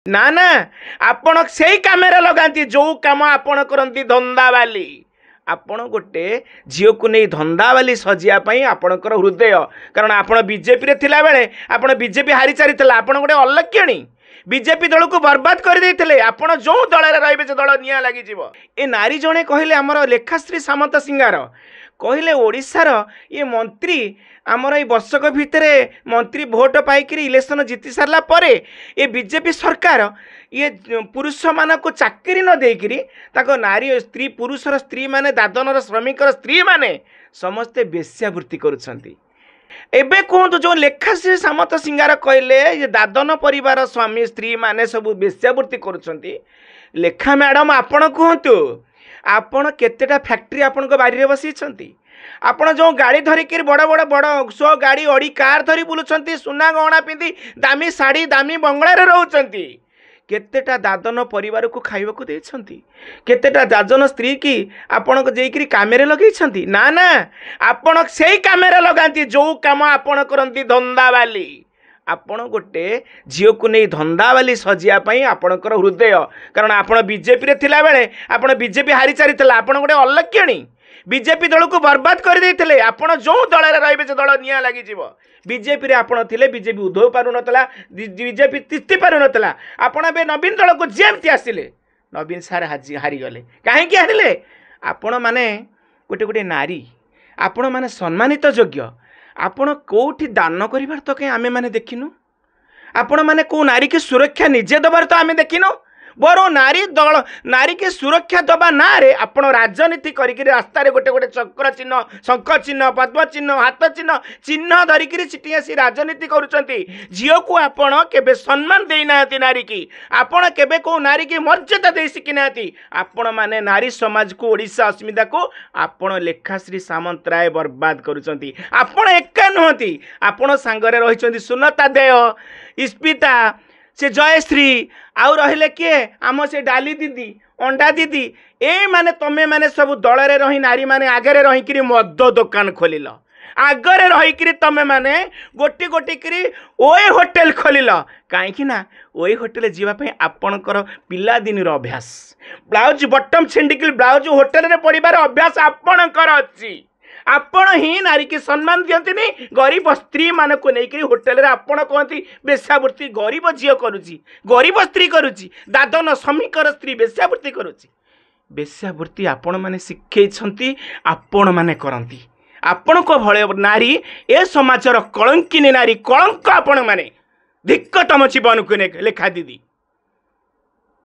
ना ना आपण से कम लगाती जो कम आपण करती धंदा वाली आपण गोटे झील को नहीं धंदा वाली सजापी आपणकर हृदय कारण आपण बीजेपी थिला बेले आपण बीजेपी हारी सारी आपण गोटे अलक्षणी बीजेपी दल को बर्बाद करदे आपण जो दल रे से दल निया लगी ए नारी जड़े कहले आमर लेखाश्री सामंत सिंगार कहले ओडिशार ये मंत्री आमर ये वर्षक भितर मंत्री भोट पाइक इलेक्शन जीति सारा पर ये बीजेपी सरकार ये पुरुष मान को चाकरी न देकरी नारी स्त्री पुरुषर स्त्री माने दादनर श्रमिकर स्त्री माने समस्ते बेश्यावृत्ति करुछंती। एबे कहतु जो लेखाश्री सामंत सिंगार कहले ये दादन परिवार स्वामी स्त्री माने सब बेश्यावृत्ति करुछंती। लेखा मैडम आपण कहतु आपण केतेटा फैक्ट्री आपण बारी बसी आपण जो गाड़ी धरिक बड़ बड़ बड़ सो गाड़ी अड़ी कार धरी बुलूं सुना गहना पिंधि दामी शाढ़ी दामी बंगलार रोचंती केतेटा दादन परिवार को खाइबा को देछंती केतेटा दादन स्त्री की आपण जेकरी कामेरे लगेछंती ना ना आपण सेही कामेरे लगाती जो काम आपण करंती धंदा वाली आपण गोटे झील को नहीं धंदा वाली सजापी आपणकर हृदय कारण आपण बीजेपी थिला बेले आपण बीजेपी हारी सारी आपण गोटे अलक्षणी बीजेपी दल को बर्बाद करदे आपण जो दल रे से दल निया लगी बीजेपी रे आपण थिले बीजेपी उधो पारु नतला बीजेपी तिस्ती पारु नतला आपण बे नवीन दल को जेमती आसिले नवीन सार हारी गले कहीं हारिले आपण माने गोटे गोटे नारी आपण माने सम्मानित योग्य आपण कोठी दान करिवार तो कहीं आमे माने देखिनु आपण माने को नारी की सुरक्षा निजे दबार तो आमे देखिनु बरो नारी दल नारी की सुरक्षा दबा ना रे आपण राजनीति करिक रास्ता रे गोटे गोटे चक्र चिन्ह शंख चिन्ह पद्म चिन्ह हाथ चिन्ह चिन्ह धरिक सिटी आसी राजनीति करुचंती झील को आपण केबे सम्मान देई नाती नारी की आपण केबे को नारी की मर्यादा दे सिकी नाती आपण माने नारी समाज को ओडिशा अस्मिता को आपण लेखाश्री सामंत राय बर्बाद करुचंती आपण एका नहती आपण सांगरे रहिचंती सुनता देव इस्पिता से जयश्री आउ रहिले किए आम से डाली दीदी अंडा दीदी ए माने तमे माने सब दल रे रही नारी माने आगरे रही मद दुकान खोलिल आगरे रही तमे माने गोटी गोटी करी ओए होटेल खोलिल कहीं ना ओए होटेल जीवाई आपणकर पिलादिन अभ्यास ब्लाउज बटम छिंडिकी ब्लाउज होटेल रे पड़िबार अभ्यास आपणकर अच्छी आपण ही नारी की सम्मान दियंती गरीब स्त्री मान को लेकर होटेल रे आपण कहती बेश्यावृत्ति गरीब झील करुची गरीब स्त्री करुची दादन श्रमिकर स्त्री बेश्यावृत्ति करुची बेश्यावृत्ति आपण माने शिखैछंती आपण माने करंती आपण को भले नारी ए समाजर कलंकिनी नारी कलंक आपण माने धिक्क तम जीवन को लेखा दीदी।